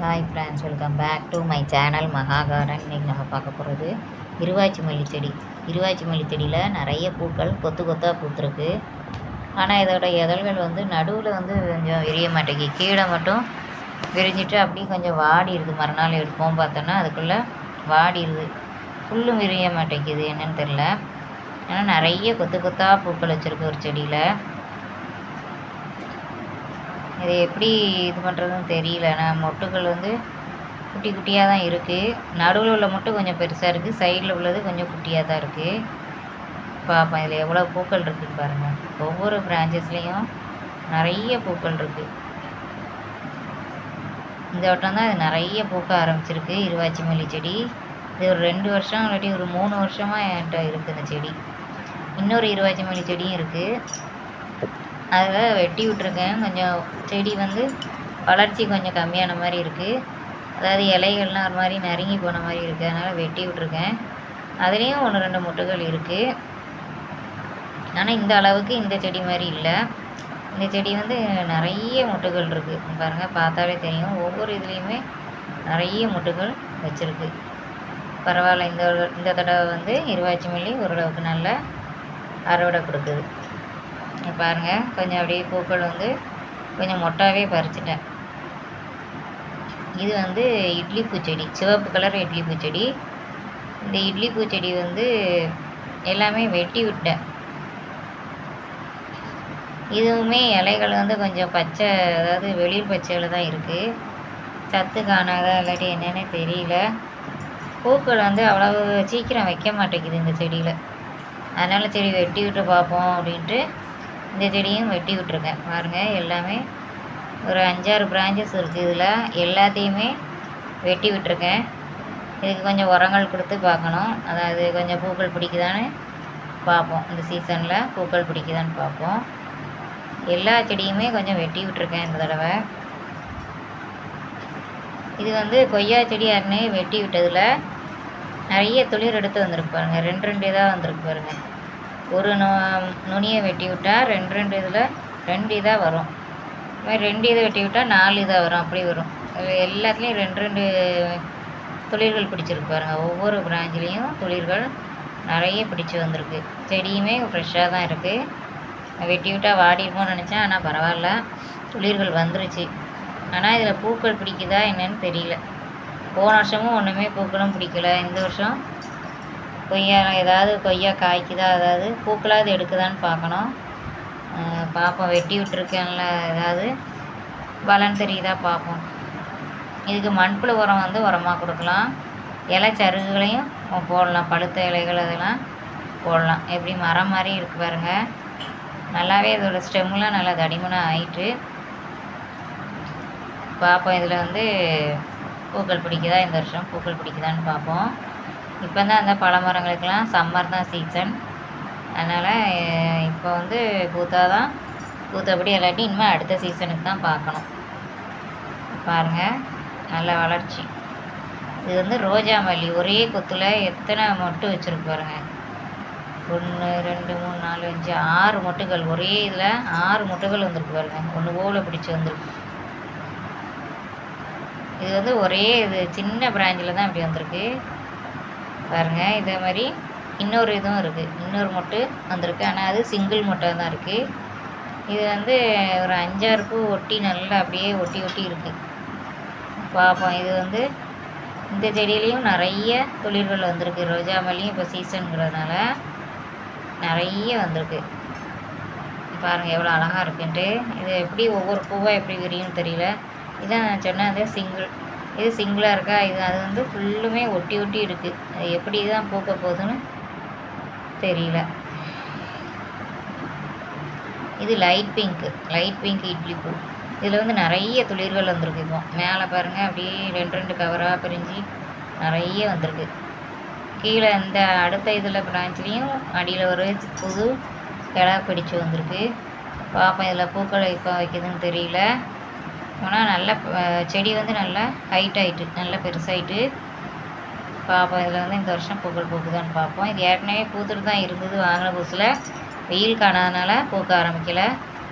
Hi friends, welcome back to my channel Maha garden. இன்றைக்கி நம்ம பார்க்க போகிறது இருவாச்சி மல்லி செடி. இருவாச்சி மல்லி செடியில் நிறைய பூக்கள் கொத்து கொத்தாக பூத்துருக்கு. ஆனால் இதோட இதழ்கள் வந்து நடுவில் வந்து கொஞ்சம் விரிய மாட்டேங்கி, கீழே மட்டும் விரிஞ்சிட்டு அப்படியே கொஞ்சம் வாடிடுது. மறுநாள் எடுப்போம் பார்த்தோன்னா அதுக்குள்ளே வாடிடுது, ஃபுல்லும் விரிய மாட்டேங்குது, என்னன்னு தெரில. ஆனால் நிறைய கொத்து கொத்தாக பூக்கள் வச்சுருக்கு ஒரு செடியில். இதை எப்படி இது பண்ணுறதுன்னு தெரியல. ஆனால் மொட்டுகள் வந்து குட்டி குட்டியாக தான் இருக்குது. நடுவில் உள்ள மொட்டு கொஞ்சம் பெருசாக இருக்குது, சைடில் உள்ளது கொஞ்சம் குட்டியாக தான் இருக்குது. பார்ப்போம் இதில் எவ்வளோ பூக்கள் இருக்குதுன்னு பாருங்கள். ஒவ்வொரு பிரான்ச்சஸ்லேயும் நிறைய பூக்கள் இருக்குது. இந்த வட்டம் தான் இது நிறைய பூக்க ஆரம்பிச்சிருக்கு இருவாச்சி மல்லி செடி. இது ஒரு 2 வருஷம் இல்லாட்டி ஒரு 3 வருஷமாக என்கிட்ட இருக்குது இந்த செடி. இன்னொரு இருவாச்சி மல்லி செடியும் இருக்குது, அதில் வெட்டி விட்ருக்கேன். கொஞ்சம் செடி வந்து வளர்ச்சி கொஞ்சம் கம்மியான மாதிரி இருக்குது. அதாவது இலைகள்லாம் ஒரு மாதிரி நறுங்கி போன மாதிரி இருக்குது, அதனால் வெட்டி விட்ருக்கேன். அதுலேயும் 1-2 மொட்டுகள் இருக்குது. ஆனால் இந்த அளவுக்கு இந்த செடி மாதிரி இல்லை. இந்த செடி வந்து நிறைய மொட்டுகள் இருக்குது பாருங்கள், பார்த்தாலே தெரியும். ஒவ்வொரு இதுலேயுமே நிறைய மொட்டுகள் வச்சுருக்கு. பரவாயில்ல, இந்த தடவை வந்து இருவாச்சி மல்லி ஓரளவுக்கு நல்ல அறுவடை கொடுக்குது. பாருங்கள், கொஞ்சம் அப்படியே பூக்கள் வந்து கொஞ்சம் மொட்டாவே பறிச்சிட்டேன். இது வந்து இட்லி பூச்செடி, சிவப்பு கலர் இட்லி பூச்செடி. இந்த இட்லி பூச்செடி வந்து எல்லாமே வெட்டி விட்டேன். இதுவுமே இலைகள் வந்து கொஞ்சம் பச்சை, அதாவது வெளிர் பச்சையில் தான் இருக்குது. சத்து காணாத இல்லாட்டி என்னென்னு தெரியல. பூக்கள் வந்து அவ்வளவு சீக்கிரம் வைக்க மாட்டேங்குது இந்த செடியில். அதனால் செடி வெட்டி விட்டு பார்ப்போம் அப்படின்ட்டு இந்த செடியும் வெட்டி விட்டுருக்கேன். பாருங்கள், எல்லாமே ஒரு 5-6 பிரான்ச்சஸ் இருக்குது. இதில் எல்லாத்தையுமே வெட்டி விட்டுருக்கேன். இதுக்கு கொஞ்சம் உரங்கள் கொடுத்து பார்க்கணும். அதாவது கொஞ்சம் பூக்கள் பிடிக்குதான்னு பார்ப்போம். இந்த சீசனில் பூக்கள் பிடிக்குதான்னு பார்ப்போம். எல்லா செடியுமே கொஞ்சம் வெட்டி விட்டுருக்கேன் இந்த தடவை. இது வந்து கொய்யா செடி யாருன்னு வெட்டி விட்டதில் நிறைய துளிர் எடுத்து வந்திருக்கு பாருங்கள். 2 இதாக வந்திருக்கு பாருங்கள். ஒரு நுனியை வெட்டி விட்டால் 2 இதில் 2 இதாக வரும். இது மாதிரி 2 இதை வெட்டி விட்டால் 4 இதாக வரும், அப்படி வரும். எல்லாத்துலேயும் 2 துளிர்கள் பிடிச்சிருக்கு பாருங்கள். ஒவ்வொரு பிரான்ச்லேயும் துளிர்கள் நிறைய பிடிச்சி வந்திருக்கு. செடியுமே ஃப்ரெஷ்ஷாக தான் இருக்குது. வெட்டி விட்டால் வாடிடுமோன்னு நினச்சேன், ஆனால் பரவாயில்ல, துளிர்கள் வந்துருச்சு. ஆனால் இதில் பூக்கள் பிடிக்குதா என்னன்னு தெரியல. போன வருஷமும் ஒன்றுமே பூக்களும் பிடிக்கல. இந்த வருஷம் கொய்யா ஏதாவது கொய்யா காய்க்குதா, அதாவது பூக்களாவது எடுக்குதான்னு பார்க்கணும். பார்ப்போம். வெட்டி விட்டுருக்கேன்ல, ஏதாவது பலன் தெரியுதா பார்ப்போம். இதுக்கு மண்புழு உரம் வந்து உரமாக கொடுக்கலாம். இலை சருகுகளையும் போடலாம், பழுத்த இலைகள் அதெல்லாம் போடலாம். எப்படி மரம் மாதிரி இருக்குது பாருங்கள். நல்லாவே இதோட ஸ்டெம்லாம் நல்லா தடிமனாக ஆயிட்டு. பார்ப்போம் இதில் வந்து பூக்கள் பிடிக்குதா, இந்த வருஷம் பூக்கள் பிடிக்குதான்னு பார்ப்போம். இப்போ தான் அந்த பழமரங்களுக்கெல்லாம் சம்மர் தான் சீசன், அதனால் இப்போ வந்து பூத்தாதான் பூத்தபடி இல்லாட்டி இனிமேல் அடுத்த சீசனுக்கு தான் பார்க்கணும். பாருங்கள், நல்ல வளர்ச்சி. இது வந்து ரோஜா மல்லி. ஒரே கொத்தில் எத்தனை மொட்டு வச்சுருக்கு பாருங்கள். 1 2 3 4 5 6 மொட்டுகள். ஒரே இதில் 6 மொட்டுகள் வந்திருக்கு பாருங்கள். ஒன்று போல் பிடிச்சி வந்திருக்கு. இது வந்து ஒரே இது சின்ன பிராஞ்சில் தான் இப்படி வந்திருக்கு பாருங்கள். இதே மாதிரி இன்னொரு இதுவும் இருக்குது, இன்னொரு மொட்டு வந்திருக்கு. ஆனால் அது சிங்கிள் மொட்டாக தான் இருக்குது. இது வந்து ஒரு 5-6 பூ ஒட்டி நல்லா அப்படியே ஒட்டி ஒட்டி இருக்குது. பார்ப்போம். இது வந்து இந்த செடியிலையும் நிறைய துளிர்கள் வந்திருக்கு. ரோஜா மல்லியும் இப்போ சீசனுங்கிறதுனால நிறைய வந்திருக்கு. பாருங்கள் எவ்வளோ அழகாக இருக்குன்ட்டு. இது எப்படி ஒவ்வொரு பூவாக எப்படி விரியும் தெரியல. இதான் நான் சொன்னேன், அது சிங்கிள். இது சிங்கிளாக இருக்கா, இது அது வந்து ஃபுல்லுமே ஒட்டி ஒட்டி இருக்குது. அது எப்படி தான் பூக்க போகுதுன்னு தெரியல. இது லைட் பிங்க் இட்லி பூ. இதில் வந்து நிறைய துளிர்கள் வந்திருக்கு. இப்போ மேலே பாருங்கள், அப்படியே 2 கவராக பிரிஞ்சு நிறைய வந்திருக்கு. கீழே இந்த அடுத்த இதில் பிரான்ச்லேயும் அடியில் ஒரு புது கிளை பிடிச்சி வந்திருக்கு. பார்ப்போம் இதில் பூக்களை இப்போ வைக்குதுன்னு தெரியல. ஆனால் நல்ல செடி வந்து நல்லா ஹைட் ஆகிட்டு, நல்லா பெருசாகிட்டு. பார்ப்போம் இதில் வந்து இந்த வருஷம் பூக்கள் பூக்குதான்னு பார்ப்போம். இது ஏற்கனவே பூத்துட்டு தான் இருந்தது வாங்கின புதுசில். வெயில் காணாதனால பூக்க ஆரம்பிக்கலை.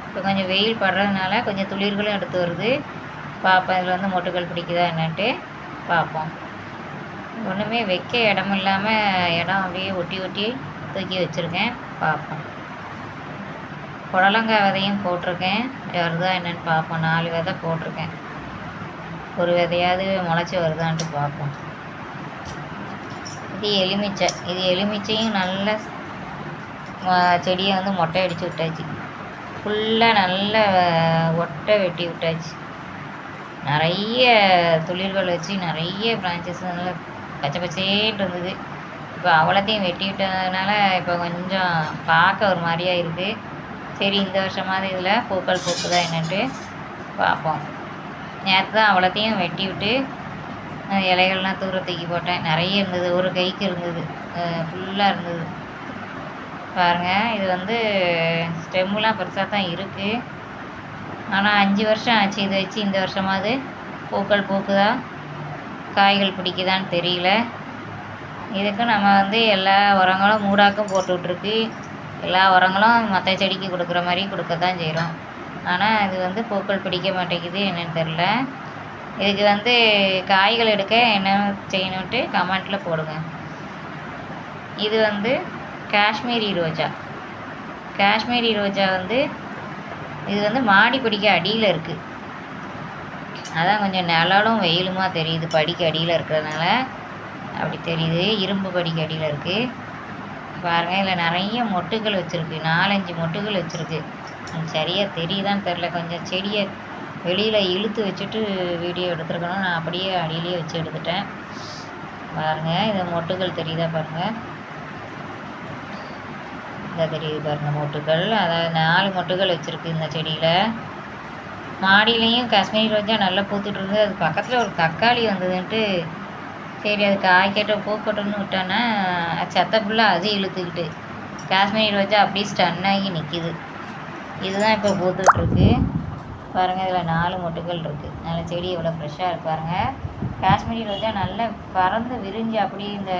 இப்போ கொஞ்சம் வெயில் படுறதுனால கொஞ்சம் துளிர்களும் எடுத்து வருது. பார்ப்போம். இதில் வந்து மொட்டுக்கள் பிடிக்குதா என்னன்ட்டு பார்ப்போம். ஒன்றுமே வைக்க இடம் இல்லாமல் இடம் அப்படியே ஒட்டி ஒட்டி தூக்கி வச்சுருக்கேன். பார்ப்போம். புடலங்காய் விதையும் போட்டிருக்கேன். வருதா என்னன்னு பார்ப்போம். 4 விதை போட்டிருக்கேன். ஒரு விதையாவது முளைச்சி வருதான்ட்டு பார்ப்போம். இது எலுமிச்சை. இது எலுமிச்சையும் நல்ல செடியை வந்து மொட்டை அடித்து விட்டாச்சு. ஃபுல்லாக நல்ல ஒட்டை வெட்டி விட்டாச்சு. நிறைய துளிர்கள் வச்சு நிறைய பிரான்ச்சஸ் நல்லா பச்சை பச்சேன்னு இருந்தது. இப்போ அவ்வளோத்தையும் வெட்டி விட்டதுனால இப்போ கொஞ்சம் பார்க்க ஒரு மாதிரியாக இருக்குது. சரி, இந்த வருஷமாவது இதில் பூக்கள் பூக்குதா என்னன்ட்டு பார்ப்போம். நேற்று தான் அவ்வளோத்தையும் வெட்டி விட்டு இலைகள்லாம் தூர தூக்கி போட்டேன். நிறைய இருந்தது, ஒரு கைக்கு இருந்தது, ஃபுல்லாக இருந்தது. பாருங்கள், இது வந்து ஸ்டெம்முலாம் பெருசாக தான் இருக்குது. ஆனால் 5 வருஷம் ஆச்சு இதை வச்சு. இந்த வருஷமாவது பூக்கள் பூக்குதா காய்கள் பிடிக்குதான்னு தெரியல. இதுக்கு நம்ம வந்து எல்லா உரங்களும் மூடாக்கும் போட்டு விட்ருக்கு. எல்லா உரங்களும் மற்ற செடிக்கு கொடுக்குற மாதிரி கொடுக்க தான் செய்கிறோம். ஆனால் இது வந்து பூக்கள் பிடிக்க மாட்டேங்குது, என்னன்னு தெரில. இதுக்கு வந்து காய்கள் எடுக்க என்ன செய்யணுன்ட்டு கமெண்ட்டில் போடுங்க. இது வந்து காஷ்மீரி ரோஜா. காஷ்மீரி ரோஜா வந்து இது வந்து மாடி படிக்க அடியில் இருக்குது. அதான் கொஞ்சம் நிழலும் வெயிலுமா தெரியுது. படிக்க அடியில் இருக்கிறதுனால அப்படி தெரியுது. இரும்பு படிக்க அடியில் இருக்குது. பாருங்கள், இதில் நிறைய மொட்டுகள் வச்சுருக்கு. 4-5 மொட்டுகள் வச்சுருக்கு. சரியாக தெரியுதான்னு தெரில. கொஞ்சம் செடியை வெளியில் இழுத்து வச்சுட்டு வீடியோ எடுத்துருக்கணும். நான் அப்படியே அடியிலேயே வச்சு எடுத்துட்டேன். பாருங்கள், இது மொட்டுகள் தெரியுதா பாருங்கள். இந்த தெரியுது பாருங்கள் மொட்டுகள். அதாவது 4 மொட்டுகள் வச்சுருக்கு இந்த செடியில். மாடியிலையும் காஷ்மீரி ரோஜா நல்லா பூத்துட்ருந்து. அது பக்கத்தில் ஒரு தக்காளி வந்ததுன்ட்டு சரி அது காய்க்கட்டும் பூக்கட்டும்னு விட்டோன்னா சத்த ஃபுல்லாக அது இழுத்துக்கிட்டு காஷ்மீரி ரோஜா அப்படியே ஸ்டன்னாகி நிற்கிது. இதுதான் இப்போ பூத்துட்ருக்கு. பாருங்கள், இதில் 4 மொட்டுகள் இருக்குது. நல்ல செடி எவ்வளோ ஃப்ரெஷ்ஷாக இருக்கு பாருங்கள். காஷ்மீரி ரோஜா நல்லா பறந்து விரிஞ்சு அப்படியே இந்த